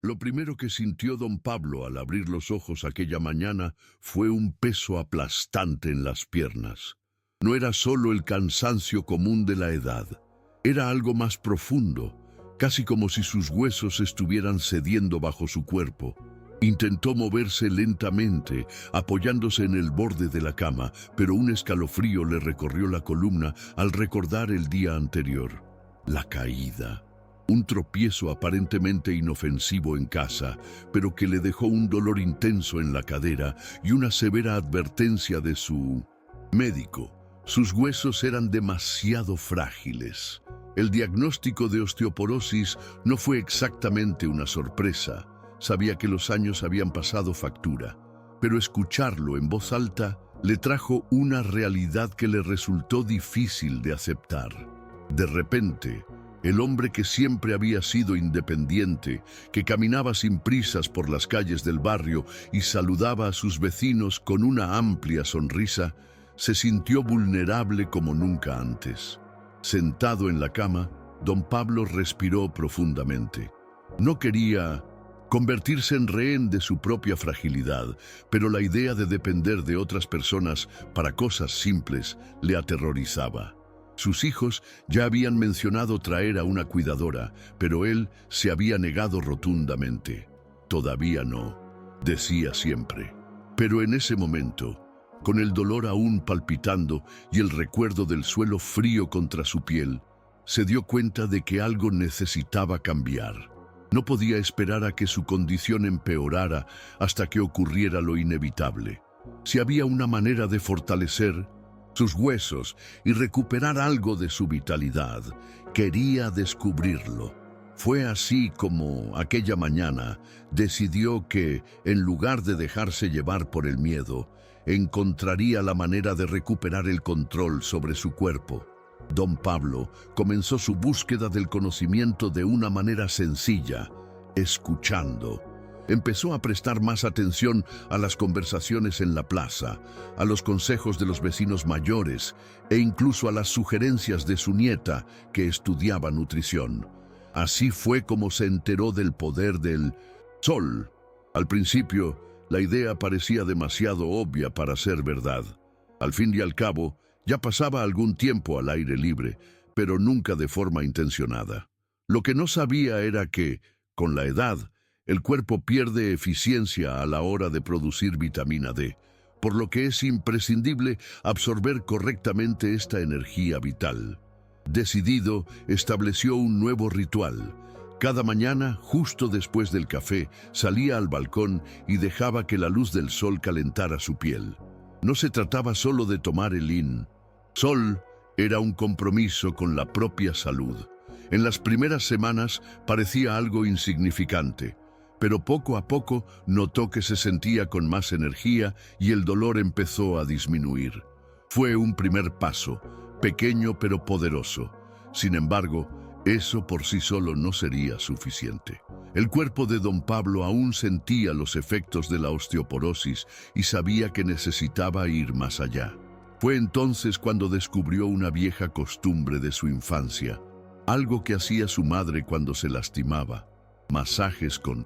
Lo primero que sintió don Pablo al abrir los ojos aquella mañana fue un peso aplastante en las piernas. No era solo el cansancio común de la edad, era algo más profundo, casi como si sus huesos estuvieran cediendo bajo su cuerpo. Intentó moverse lentamente, apoyándose en el borde de la cama, pero un escalofrío le recorrió la columna al recordar el día anterior. La caída. Un tropiezo aparentemente inofensivo en casa, pero que le dejó un dolor intenso en la cadera y una severa advertencia de su médico. Sus huesos eran demasiado frágiles. El diagnóstico de osteoporosis no fue exactamente una sorpresa. Sabía que los años habían pasado factura, pero escucharlo en voz alta le trajo una realidad que le resultó difícil de aceptar. De repente, el hombre que siempre había sido independiente, que caminaba sin prisas por las calles del barrio y saludaba a sus vecinos con una amplia sonrisa, se sintió vulnerable como nunca antes. Sentado en la cama, don Pablo respiró profundamente. No quería convertirse en rehén de su propia fragilidad, pero la idea de depender de otras personas para cosas simples le aterrorizaba. Sus hijos ya habían mencionado traer a una cuidadora, pero él se había negado rotundamente. Todavía no, decía siempre. Pero en ese momento, con el dolor aún palpitando y el recuerdo del suelo frío contra su piel, se dio cuenta de que algo necesitaba cambiar. No podía esperar a que su condición empeorara hasta que ocurriera lo inevitable. Si había una manera de fortalecer sus huesos y recuperar algo de su vitalidad, quería descubrirlo. Fue así como, aquella mañana, decidió que, en lugar de dejarse llevar por el miedo, encontraría la manera de recuperar el control sobre su cuerpo. Don Pablo comenzó su búsqueda del conocimiento de una manera sencilla, escuchando. Empezó a prestar más atención a las conversaciones en la plaza, a los consejos de los vecinos mayores e incluso a las sugerencias de su nieta, que estudiaba nutrición. Así fue como se enteró del poder del sol. Al principio, la idea parecía demasiado obvia para ser verdad. Al fin y al cabo, ya pasaba algún tiempo al aire libre, pero nunca de forma intencionada. Lo que no sabía era que, con la edad, el cuerpo pierde eficiencia a la hora de producir vitamina D, por lo que es imprescindible absorber correctamente esta energía vital. Decidido, estableció un nuevo ritual. Cada mañana, justo después del café, salía al balcón y dejaba que la luz del sol calentara su piel. No se trataba solo de tomar el sol, era un compromiso con la propia salud. En las primeras semanas parecía algo insignificante, pero poco a poco notó que se sentía con más energía y el dolor empezó a disminuir. Fue un primer paso, pequeño pero poderoso. Sin embargo, eso por sí solo no sería suficiente. El cuerpo de don Pablo aún sentía los efectos de la osteoporosis y sabía que necesitaba ir más allá. Fue entonces cuando descubrió una vieja costumbre de su infancia, algo que hacía su madre cuando se lastimaba: masajes con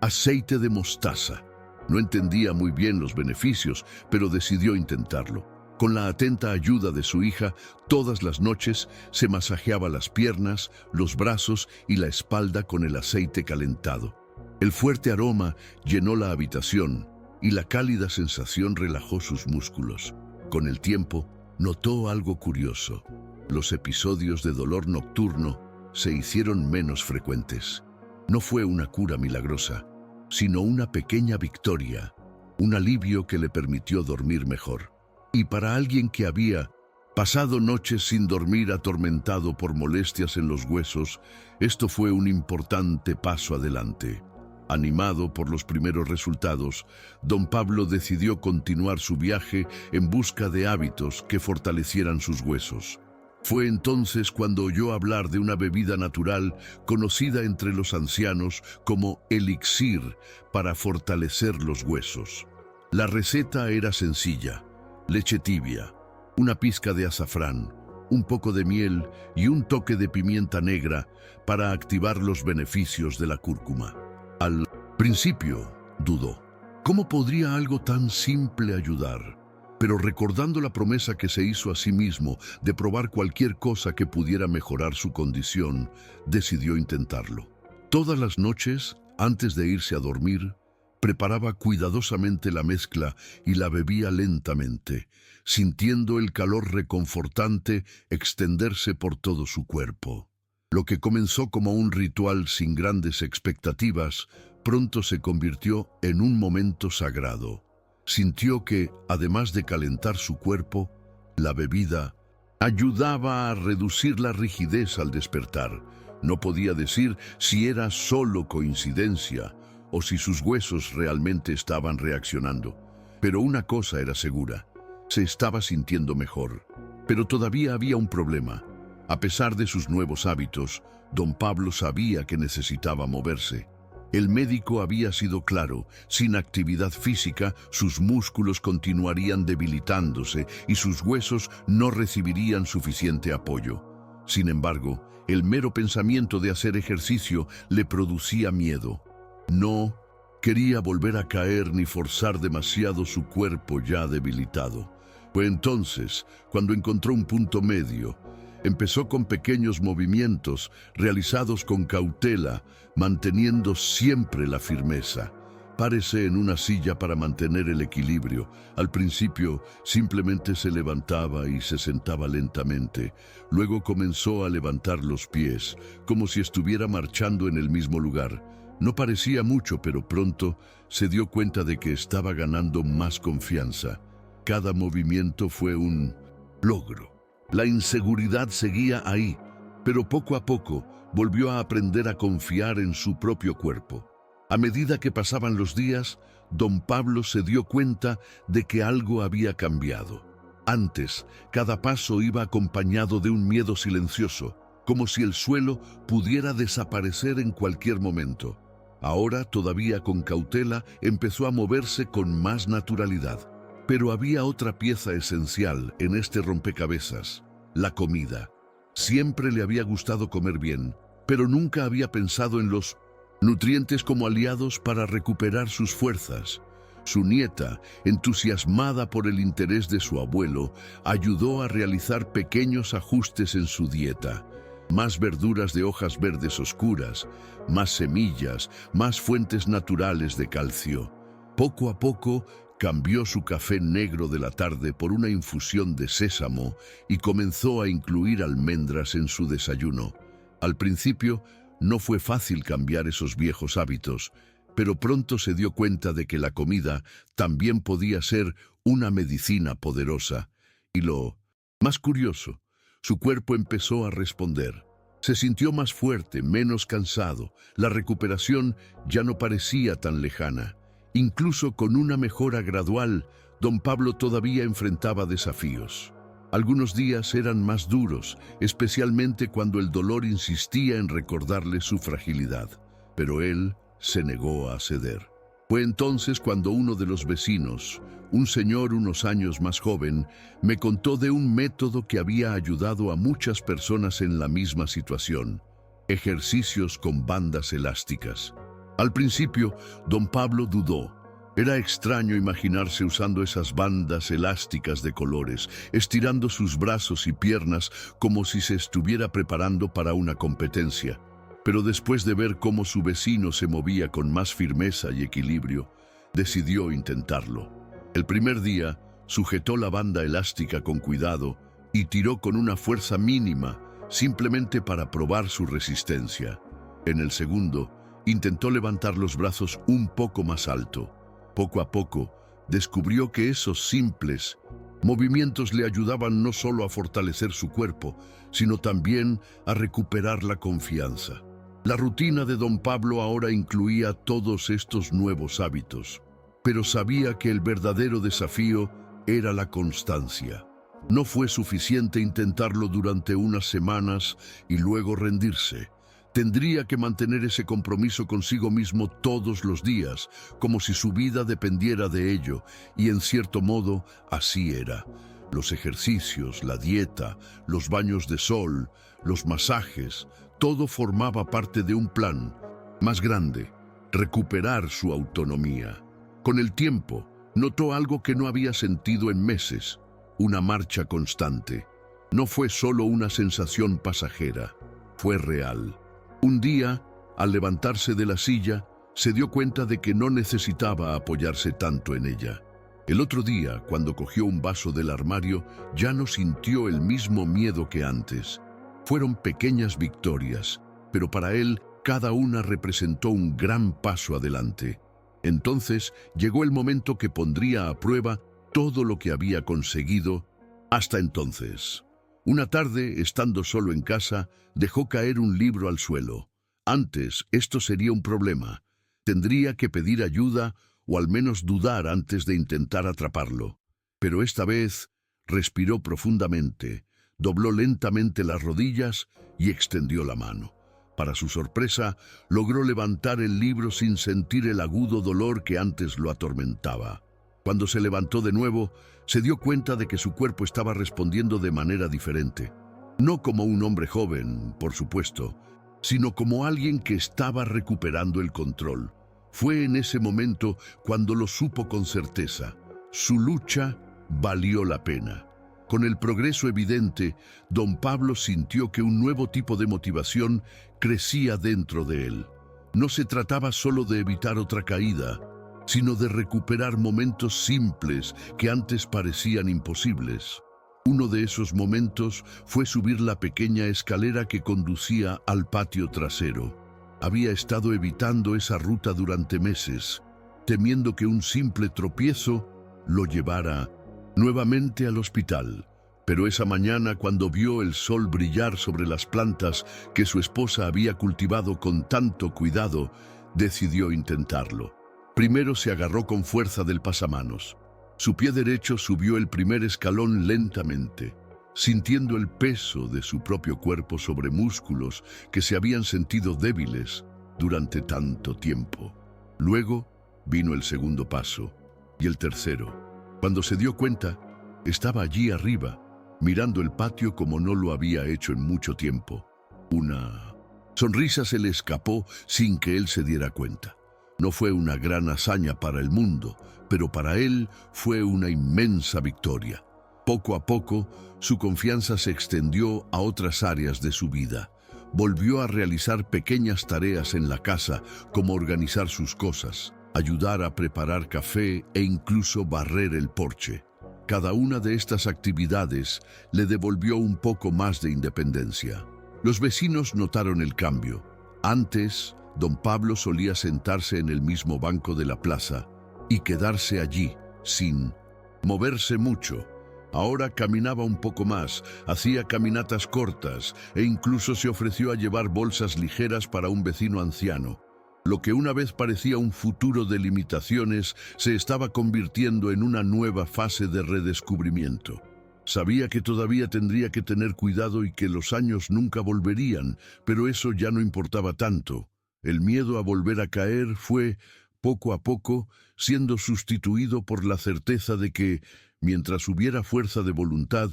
aceite de mostaza. No entendía muy bien los beneficios, pero decidió intentarlo. Con la atenta ayuda de su hija, todas las noches se masajeaba las piernas, los brazos y la espalda con el aceite calentado. El fuerte aroma llenó la habitación y la cálida sensación relajó sus músculos. Con el tiempo, notó algo curioso. Los episodios de dolor nocturno se hicieron menos frecuentes. No fue una cura milagrosa, sino una pequeña victoria, un alivio que le permitió dormir mejor. Y para alguien que había pasado noches sin dormir atormentado por molestias en los huesos, esto fue un importante paso adelante. Animado por los primeros resultados, don Pablo decidió continuar su viaje en busca de hábitos que fortalecieran sus huesos. Fue entonces cuando oyó hablar de una bebida natural conocida entre los ancianos como elixir para fortalecer los huesos. La receta era sencilla: leche tibia, una pizca de azafrán, un poco de miel y un toque de pimienta negra para activar los beneficios de la cúrcuma. Al Principio, dudó. ¿Cómo podría algo tan simple ayudar? Pero recordando la promesa que se hizo a sí mismo de probar cualquier cosa que pudiera mejorar su condición, decidió intentarlo. Todas las noches, antes de irse a dormir, preparaba cuidadosamente la mezcla y la bebía lentamente, sintiendo el calor reconfortante extenderse por todo su cuerpo. Lo que comenzó como un ritual sin grandes expectativas, pronto se convirtió en un momento sagrado. Sintió que, además de calentar su cuerpo, la bebida ayudaba a reducir la rigidez al despertar. No podía decir si era solo coincidencia o si sus huesos realmente estaban reaccionando. Pero una cosa era segura: se estaba sintiendo mejor. Pero todavía había un problema. A pesar de sus nuevos hábitos, don Pablo sabía que necesitaba moverse. El médico había sido claro: sin actividad física, sus músculos continuarían debilitándose y sus huesos no recibirían suficiente apoyo. Sin embargo, el mero pensamiento de hacer ejercicio le producía miedo. No quería volver a caer ni forzar demasiado su cuerpo ya debilitado. Fue entonces cuando encontró un punto medio. Empezó con pequeños movimientos, realizados con cautela, manteniendo siempre la firmeza. Párese en una silla para mantener el equilibrio. Al principio, simplemente se levantaba y se sentaba lentamente. Luego comenzó a levantar los pies, como si estuviera marchando en el mismo lugar. No parecía mucho, pero pronto se dio cuenta de que estaba ganando más confianza. Cada movimiento fue un logro. La inseguridad seguía ahí, pero poco a poco volvió a aprender a confiar en su propio cuerpo. A medida que pasaban los días, don Pablo se dio cuenta de que algo había cambiado. Antes, cada paso iba acompañado de un miedo silencioso, como si el suelo pudiera desaparecer en cualquier momento. Ahora, todavía con cautela, empezó a moverse con más naturalidad. Pero había otra pieza esencial en este rompecabezas: la comida. Siempre le había gustado comer bien, pero nunca había pensado en los nutrientes como aliados para recuperar sus fuerzas. Su nieta, entusiasmada por el interés de su abuelo, ayudó a realizar pequeños ajustes en su dieta. Más verduras de hojas verdes oscuras, más semillas, más fuentes naturales de calcio. Poco a poco, cambió su café negro de la tarde por una infusión de sésamo y comenzó a incluir almendras en su desayuno. Al principio, no fue fácil cambiar esos viejos hábitos, pero pronto se dio cuenta de que la comida también podía ser una medicina poderosa. Y lo más curioso, su cuerpo empezó a responder. Se sintió más fuerte, menos cansado. La recuperación ya no parecía tan lejana. Incluso con una mejora gradual, don Pablo todavía enfrentaba desafíos. Algunos días eran más duros, especialmente cuando el dolor insistía en recordarle su fragilidad. Pero él se negó a ceder. Fue entonces cuando uno de los vecinos, un señor unos años más joven, me contó de un método que había ayudado a muchas personas en la misma situación: ejercicios con bandas elásticas. Al principio, don Pablo dudó. Era extraño imaginarse usando esas bandas elásticas de colores, estirando sus brazos y piernas como si se estuviera preparando para una competencia. Pero después de ver cómo su vecino se movía con más firmeza y equilibrio, decidió intentarlo. El primer día, sujetó la banda elástica con cuidado y tiró con una fuerza mínima, simplemente para probar su resistencia. En el segundo, intentó levantar los brazos un poco más alto. Poco a poco, descubrió que esos simples movimientos le ayudaban no solo a fortalecer su cuerpo, sino también a recuperar la confianza. La rutina de don Pablo ahora incluía todos estos nuevos hábitos, pero sabía que el verdadero desafío era la constancia. No fue suficiente intentarlo durante unas semanas y luego rendirse. Tendría que mantener ese compromiso consigo mismo todos los días, como si su vida dependiera de ello, y en cierto modo así era. Los ejercicios, la dieta, los baños de sol, los masajes, todo formaba parte de un plan más grande, recuperar su autonomía. Con el tiempo, notó algo que no había sentido en meses, una marcha constante. No fue solo una sensación pasajera, fue real. Un día, al levantarse de la silla, se dio cuenta de que no necesitaba apoyarse tanto en ella. El otro día, cuando cogió un vaso del armario, ya no sintió el mismo miedo que antes. Fueron pequeñas victorias, pero para él cada una representó un gran paso adelante. Entonces llegó el momento que pondría a prueba todo lo que había conseguido hasta entonces. Una tarde, estando solo en casa, dejó caer un libro al suelo. Antes, esto sería un problema. Tendría que pedir ayuda o al menos dudar antes de intentar atraparlo. Pero esta vez respiró profundamente, dobló lentamente las rodillas y extendió la mano. Para su sorpresa, logró levantar el libro sin sentir el agudo dolor que antes lo atormentaba. Cuando se levantó de nuevo, se dio cuenta de que su cuerpo estaba respondiendo de manera diferente. No como un hombre joven, por supuesto, sino como alguien que estaba recuperando el control. Fue en ese momento cuando lo supo con certeza. Su lucha valió la pena. Con el progreso evidente, don Pablo sintió que un nuevo tipo de motivación crecía dentro de él. No se trataba solo de evitar otra caída, sino de recuperar momentos simples que antes parecían imposibles. Uno de esos momentos fue subir la pequeña escalera que conducía al patio trasero. Había estado evitando esa ruta durante meses, temiendo que un simple tropiezo lo llevara nuevamente al hospital. Pero esa mañana, cuando vio el sol brillar sobre las plantas que su esposa había cultivado con tanto cuidado, decidió intentarlo. Primero se agarró con fuerza del pasamanos. Su pie derecho subió el primer escalón lentamente, sintiendo el peso de su propio cuerpo sobre músculos que se habían sentido débiles durante tanto tiempo. Luego vino el segundo paso y el tercero. Cuando se dio cuenta, estaba allí arriba, mirando el patio como no lo había hecho en mucho tiempo. Una sonrisa se le escapó sin que él se diera cuenta. No fue una gran hazaña para el mundo, pero para él fue una inmensa victoria. Poco a poco, su confianza se extendió a otras áreas de su vida. Volvió a realizar pequeñas tareas en la casa, como organizar sus cosas, ayudar a preparar café e incluso barrer el porche. Cada una de estas actividades le devolvió un poco más de independencia. Los vecinos notaron el cambio. Antes, don Pablo solía sentarse en el mismo banco de la plaza y quedarse allí, sin moverse mucho. Ahora caminaba un poco más, hacía caminatas cortas e incluso se ofreció a llevar bolsas ligeras para un vecino anciano. Lo que una vez parecía un futuro de limitaciones se estaba convirtiendo en una nueva fase de redescubrimiento. Sabía que todavía tendría que tener cuidado y que los años nunca volverían, pero eso ya no importaba tanto. El miedo a volver a caer fue, poco a poco, siendo sustituido por la certeza de que, mientras hubiera fuerza de voluntad,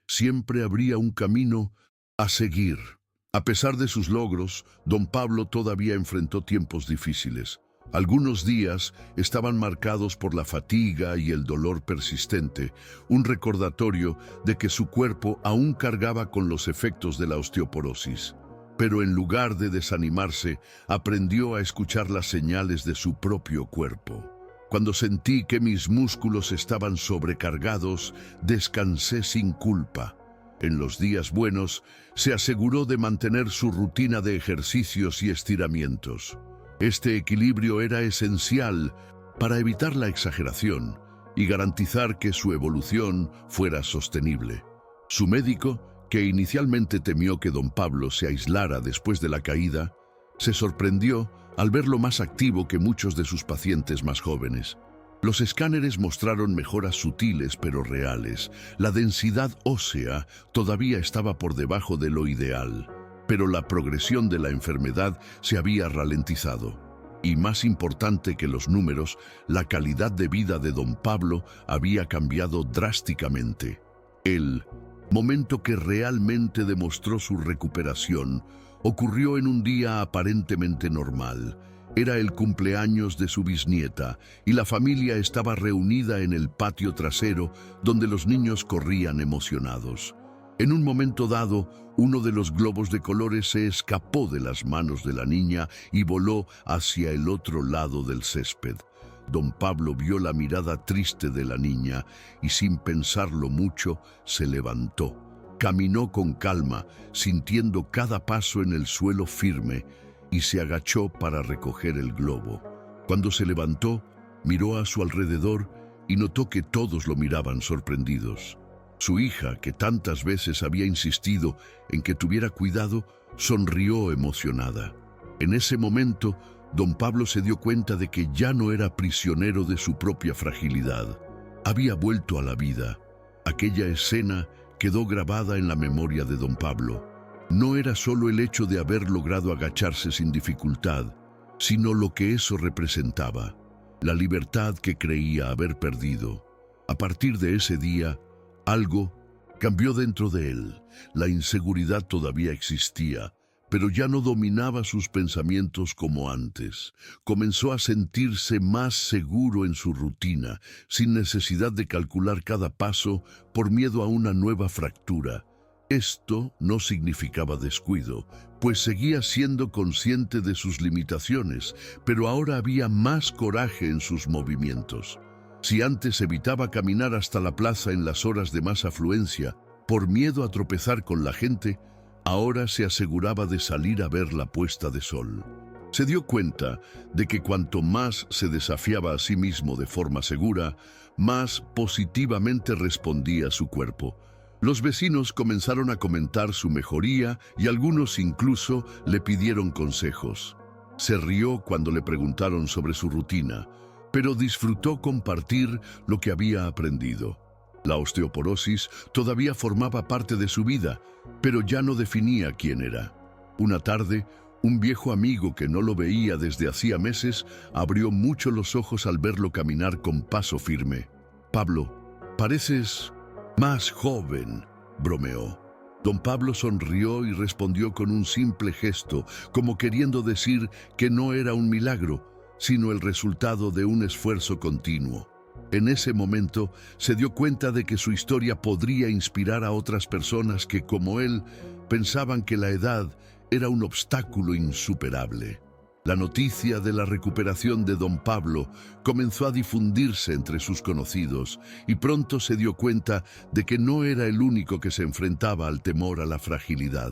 siempre habría un camino a seguir. A pesar de sus logros, don Pablo todavía enfrentó tiempos difíciles. Algunos días estaban marcados por la fatiga y el dolor persistente, un recordatorio de que su cuerpo aún cargaba con los efectos de la osteoporosis. Pero en lugar de desanimarse, aprendió a escuchar las señales de su propio cuerpo. Cuando sentí que mis músculos estaban sobrecargados, descansé sin culpa. En los días buenos, se aseguró de mantener su rutina de ejercicios y estiramientos. Este equilibrio era esencial para evitar la exageración y garantizar que su evolución fuera sostenible. Su médico, que inicialmente temió que don Pablo se aislara después de la caída, se sorprendió al verlo más activo que muchos de sus pacientes más jóvenes. Los escáneres mostraron mejoras sutiles pero reales. La densidad ósea todavía estaba por debajo de lo ideal, pero la progresión de la enfermedad se había ralentizado. Y más importante que los números, la calidad de vida de don Pablo había cambiado drásticamente. El momento que realmente demostró su recuperación ocurrió en un día aparentemente normal. Era el cumpleaños de su bisnieta y la familia estaba reunida en el patio trasero donde los niños corrían emocionados. En un momento dado, uno de los globos de colores se escapó de las manos de la niña y voló hacia el otro lado del césped. Don Pablo vio la mirada triste de la niña y sin pensarlo mucho se levantó. Caminó con calma, sintiendo cada paso en el suelo firme, y se agachó para recoger el globo. Cuando se levantó, miró a su alrededor y notó que todos lo miraban sorprendidos. Su hija, que tantas veces había insistido en que tuviera cuidado, sonrió emocionada. En ese momento, don Pablo se dio cuenta de que ya no era prisionero de su propia fragilidad. Había vuelto a la vida. Aquella escena quedó grabada en la memoria de don Pablo. No era solo el hecho de haber logrado agacharse sin dificultad, sino lo que eso representaba, la libertad que creía haber perdido. A partir de ese día, algo cambió dentro de él. La inseguridad todavía existía, pero ya no dominaba sus pensamientos como antes. Comenzó a sentirse más seguro en su rutina, sin necesidad de calcular cada paso por miedo a una nueva fractura. Esto no significaba descuido, pues seguía siendo consciente de sus limitaciones, pero ahora había más coraje en sus movimientos. Si antes evitaba caminar hasta la plaza en las horas de más afluencia, por miedo a tropezar con la gente, ahora se aseguraba de salir a ver la puesta de sol. Se dio cuenta de que cuanto más se desafiaba a sí mismo de forma segura, más positivamente respondía su cuerpo. Los vecinos comenzaron a comentar su mejoría y algunos incluso le pidieron consejos. Se rió cuando le preguntaron sobre su rutina, pero disfrutó compartir lo que había aprendido. La osteoporosis todavía formaba parte de su vida, pero ya no definía quién era. Una tarde, un viejo amigo que no lo veía desde hacía meses abrió mucho los ojos al verlo caminar con paso firme. «Pablo, pareces más joven», bromeó. Don Pablo sonrió y respondió con un simple gesto, como queriendo decir que no era un milagro, sino el resultado de un esfuerzo continuo. En ese momento se dio cuenta de que su historia podría inspirar a otras personas que, como él, pensaban que la edad era un obstáculo insuperable. La noticia de la recuperación de don Pablo comenzó a difundirse entre sus conocidos y pronto se dio cuenta de que no era el único que se enfrentaba al temor a la fragilidad.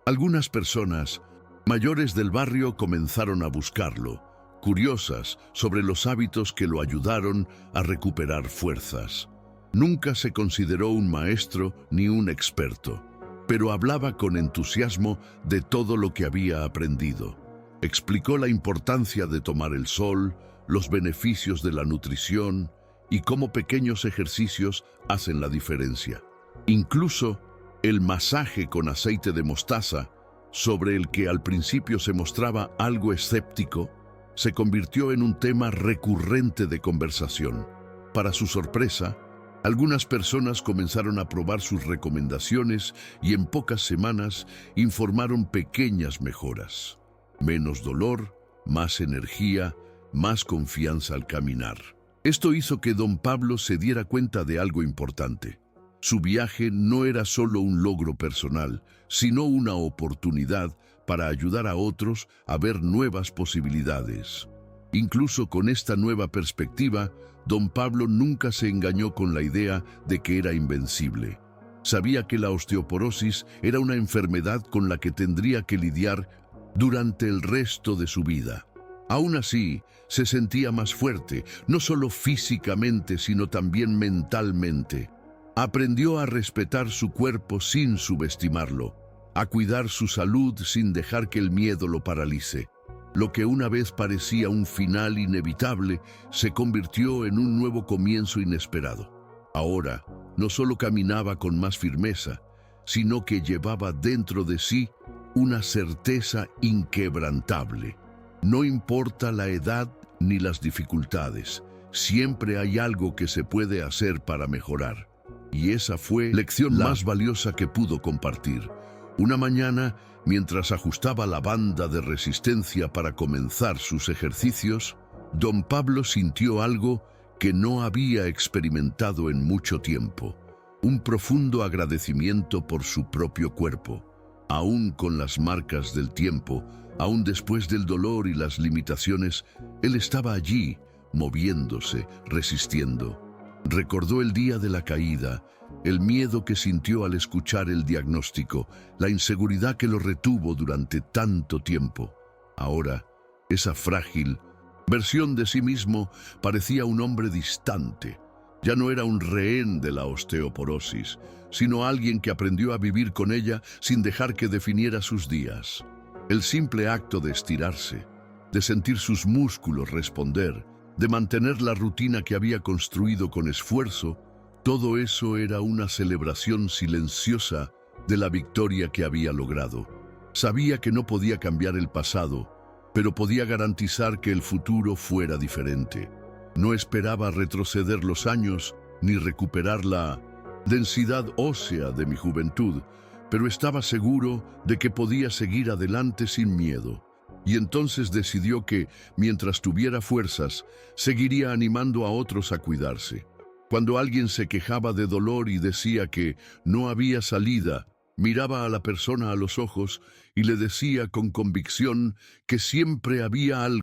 Algunas personas mayores del barrio comenzaron a buscarlo, curiosas sobre los hábitos que lo ayudaron a recuperar fuerzas. Nunca se consideró un maestro ni un experto, pero hablaba con entusiasmo de todo lo que había aprendido. Explicó la importancia de tomar el sol, los beneficios de la nutrición y cómo pequeños ejercicios hacen la diferencia. Incluso el masaje con aceite de mostaza, sobre el que al principio se mostraba algo escéptico, se convirtió en un tema recurrente de conversación. Para su sorpresa, algunas personas comenzaron a probar sus recomendaciones y en pocas semanas informaron pequeñas mejoras. Menos dolor, más energía, más confianza al caminar. Esto hizo que don Pablo se diera cuenta de algo importante. Su viaje no era solo un logro personal, sino una oportunidad para ayudar a otros a ver nuevas posibilidades. Incluso con esta nueva perspectiva, don Pablo nunca se engañó con la idea de que era invencible. Sabía que la osteoporosis era una enfermedad con la que tendría que lidiar durante el resto de su vida. Aún así, se sentía más fuerte, no solo físicamente, sino también mentalmente. Aprendió a respetar su cuerpo sin subestimarlo, a cuidar su salud sin dejar que el miedo lo paralice. Lo que una vez parecía un final inevitable se convirtió en un nuevo comienzo inesperado. Ahora, no solo caminaba con más firmeza, sino que llevaba dentro de sí una certeza inquebrantable. No importa la edad ni las dificultades, siempre hay algo que se puede hacer para mejorar. Y esa fue la lección más valiosa que pudo compartir. Una mañana, mientras ajustaba la banda de resistencia para comenzar sus ejercicios, don Pablo sintió algo que no había experimentado en mucho tiempo: un profundo agradecimiento por su propio cuerpo. Aún con las marcas del tiempo, aún después del dolor y las limitaciones, él estaba allí, moviéndose, resistiendo. Recordó el día de la caída, el miedo que sintió al escuchar el diagnóstico, la inseguridad que lo retuvo durante tanto tiempo. Ahora, esa frágil versión de sí mismo parecía un hombre distante. Ya no era un rehén de la osteoporosis, sino alguien que aprendió a vivir con ella sin dejar que definiera sus días. El simple acto de estirarse, de sentir sus músculos responder, de mantener la rutina que había construido con esfuerzo, todo eso era una celebración silenciosa de la victoria que había logrado. Sabía que no podía cambiar el pasado, pero podía garantizar que el futuro fuera diferente. No esperaba retroceder los años ni recuperar la densidad ósea de mi juventud, pero estaba seguro de que podía seguir adelante sin miedo. Y entonces decidió que, mientras tuviera fuerzas, seguiría animando a otros a cuidarse. Cuando alguien se quejaba de dolor y decía que no había salida, miraba a la persona a los ojos y le decía con convicción que siempre había algo